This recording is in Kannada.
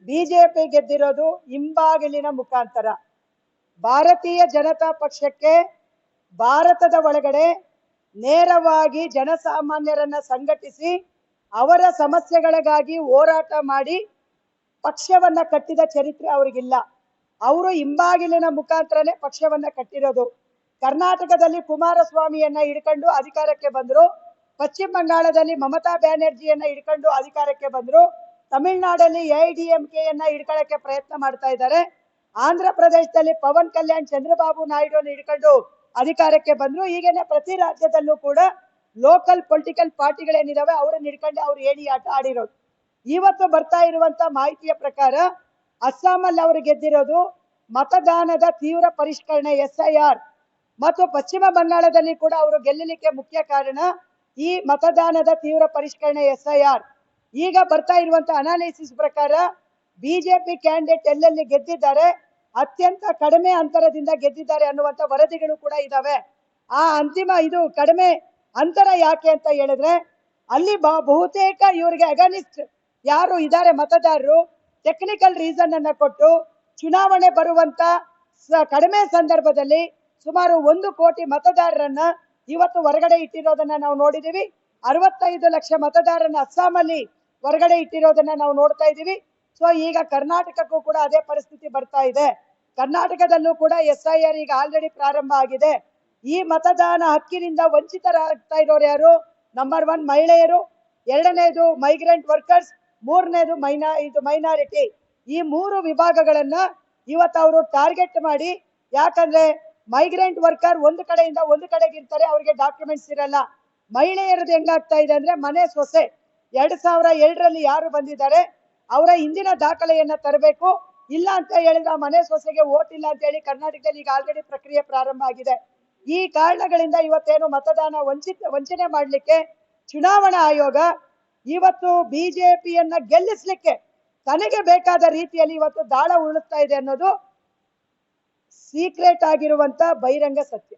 ಬಿಜೆಪಿ ಗೆದ್ದಿರೋದು ಹಿಂಬಾಗಿಲಿನ ಮುಖಾಂತರ. ಭಾರತೀಯ ಜನತಾ ಪಕ್ಷಕ್ಕೆ ಭಾರತದ ಒಳಗಡೆ ನೇರವಾಗಿ ಜನಸಾಮಾನ್ಯರನ್ನ ಸಂಘಟಿಸಿ ಅವರ ಸಮಸ್ಯೆಗಳಿಗಾಗಿ ಹೋರಾಟ ಮಾಡಿ ಪಕ್ಷವನ್ನ ಕಟ್ಟಿದ ಚರಿತ್ರೆ ಅವರಿಗಿಲ್ಲ. ಅವರು ಹಿಂಬಾಗಿಲಿನ ಮುಖಾಂತರನೇ ಪಕ್ಷವನ್ನ ಕಟ್ಟಿರೋದು. ಕರ್ನಾಟಕದಲ್ಲಿ ಕುಮಾರಸ್ವಾಮಿಯನ್ನ ಹಿಡ್ಕೊಂಡು ಅಧಿಕಾರಕ್ಕೆ ಬಂದ್ರು, ಪಶ್ಚಿಮ ಬಂಗಾಳದಲ್ಲಿ ಮಮತಾ ಬ್ಯಾನರ್ಜಿಯನ್ನ ಹಿಡ್ಕೊಂಡು ಅಧಿಕಾರಕ್ಕೆ ಬಂದ್ರು, ತಮಿಳುನಾಡಲ್ಲಿ ಎಐಡಿಎಂಕೆಯನ್ನ ಹಿಡ್ಕೊಳ್ಳಕ್ಕೆ ಪ್ರಯತ್ನ ಮಾಡ್ತಾ ಇದ್ದಾರೆ, ಆಂಧ್ರ ಪ್ರದೇಶದಲ್ಲಿ ಪವನ್ ಕಲ್ಯಾಣ್ ಚಂದ್ರಬಾಬು ನಾಯ್ಡು ಹಿಡ್ಕೊಂಡು ಅಧಿಕಾರಕ್ಕೆ ಬಂದ್ರು. ಹೀಗೇನೆ ಪ್ರತಿ ರಾಜ್ಯದಲ್ಲೂ ಕೂಡ ಲೋಕಲ್ ಪೊಲಿಟಿಕಲ್ ಪಾರ್ಟಿಗಳೇನಿದಾವೆ ಅವ್ರನ್ನ ಹಿಡ್ಕೊಂಡು ಅವ್ರು ಏಣಿ ಆಟ ಆಡಿರೋದು. ಇವತ್ತು ಬರ್ತಾ ಇರುವಂತ ಮಾಹಿತಿಯ ಪ್ರಕಾರ ಅಸ್ಸಾಮಲ್ಲಿ ಅವರು ಗೆದ್ದಿರೋದು ಮತದಾನದ ತೀವ್ರ ಪರಿಷ್ಕರಣೆ SIR, ಮತ್ತು ಪಶ್ಚಿಮ ಬಂಗಾಳದಲ್ಲಿ ಕೂಡ ಅವರು ಗೆಲ್ಲಲಿಕ್ಕೆ ಮುಖ್ಯ ಕಾರಣ ಈ ಮತದಾನದ ತೀವ್ರ ಪರಿಷ್ಕರಣೆ SIR. ಈಗ ಬರ್ತಾ ಇರುವಂತ ಅನಾಲಿಸಿಸ್ ಪ್ರಕಾರ ಬಿಜೆಪಿ ಕ್ಯಾಂಡಿಡೇಟ್ ಎಲ್ಲೆಲ್ಲಿ ಗೆದ್ದಿದ್ದಾರೆ ಅತ್ಯಂತ ಕಡಿಮೆ ಅಂತರದಿಂದ ಗೆದ್ದಿದ್ದಾರೆ ಅನ್ನುವಂತ ವರದಿಗಳು ಕೂಡ ಇದಾವೆ. ಆ ಅಂತಿಮ ಇದು ಕಡಿಮೆ ಅಂತರ ಯಾಕೆ ಅಂತ ಹೇಳಿದ್ರೆ ಅಲ್ಲಿ ಬಹುತೇಕ ಇವರಿಗೆ ಅಗನಿಸ್ಟ್ ಯಾರು ಇದ್ದಾರೆ ಮತದಾರರು ಟೆಕ್ನಿಕಲ್ ರೀಸನ್ ಅನ್ನ ಕೊಟ್ಟು ಚುನಾವಣೆ ಬರುವಂತ ಕಡಿಮೆ ಸಂದರ್ಭದಲ್ಲಿ ಸುಮಾರು 1 ಕೋಟಿ ಮತದಾರರನ್ನ ಇವತ್ತು ಹೊರಗಡೆ ಇಟ್ಟಿರೋದನ್ನ ನಾವು ನೋಡಿದೀವಿ. 65 ಲಕ್ಷ ಮತದಾರರನ್ನ ಅಸ್ಸಾಮಲ್ಲಿ ಹೊರಗಡೆ ಇಟ್ಟಿರೋದನ್ನ ನಾವು ನೋಡ್ತಾ ಇದೀವಿ. ಸೊ ಈಗ ಕರ್ನಾಟಕಕ್ಕೂ ಕೂಡ ಅದೇ ಪರಿಸ್ಥಿತಿ ಬರ್ತಾ ಇದೆ. ಕರ್ನಾಟಕದಲ್ಲೂ ಕೂಡ SIR ಈಗ ಆಲ್ರೆಡಿ ಪ್ರಾರಂಭ ಆಗಿದೆ. ಈ ಮತದಾನ ಹಕ್ಕಿನಿಂದ ವಂಚಿತರಾಗ್ತಾ ಇರೋರು ಯಾರು? ನಂಬರ್ 1 ಮಹಿಳೆಯರು, ಎರಡನೇದು ಮೈಗ್ರೆಂಟ್ ವರ್ಕರ್ಸ್, ಮೂರನೇದು ಮೈನಾರಿಟಿ. ಈ 3 ವಿಭಾಗಗಳನ್ನ ಇವತ್ತು ಅವರು ಟಾರ್ಗೆಟ್ ಮಾಡಿ, ಯಾಕಂದ್ರೆ ಮೈಗ್ರೆಂಟ್ ವರ್ಕರ್ ಒಂದು ಕಡೆಯಿಂದ ಒಂದು ಕಡೆಗೆ ಇರ್ತಾರೆ, ಅವ್ರಿಗೆ ಡಾಕ್ಯುಮೆಂಟ್ಸ್ ಇರಲ್ಲ. ಮಹಿಳೆಯರದ್ದು ಹೆಂಗಾಗ್ತಾ ಇದೆ ಅಂದ್ರೆ ಮನೆ ಸೊಸೆ 2002ರಲ್ಲಿ ಯಾರು ಬಂದಿದ್ದಾರೆ ಅವರ ಹಿಂದಿನ ದಾಖಲೆಯನ್ನ ತರಬೇಕು, ಇಲ್ಲ ಅಂತ ಹೇಳಿದ್ರೆ ಮನೆ ಸೊಸೆಗೆ ವೋಟ್ ಇಲ್ಲ ಅಂತ ಹೇಳಿ ಕರ್ನಾಟಕದಲ್ಲಿ ಈಗ ಆಲ್ರೆಡಿ ಪ್ರಕ್ರಿಯೆ ಪ್ರಾರಂಭ ಆಗಿದೆ. ಈ ಕಾರಣಗಳಿಂದ ಇವತ್ತೇನು ಮತದಾನ ವಂಚನೆ ಮಾಡ್ಲಿಕ್ಕೆ ಚುನಾವಣಾ ಆಯೋಗ ಇವತ್ತು ಬಿಜೆಪಿಯನ್ನ ಗೆಲ್ಲಿಸ್ಲಿಕ್ಕೆ ತನಗೆ ಬೇಕಾದ ರೀತಿಯಲ್ಲಿ ಇವತ್ತು ದಾಳ ಉರುಳಿಸ್ತಾ ಇದೆ ಅನ್ನೋದು ಸೀಕ್ರೆಟ್ ಆಗಿರುವಂತ ಬಹಿರಂಗ ಸತ್ಯ.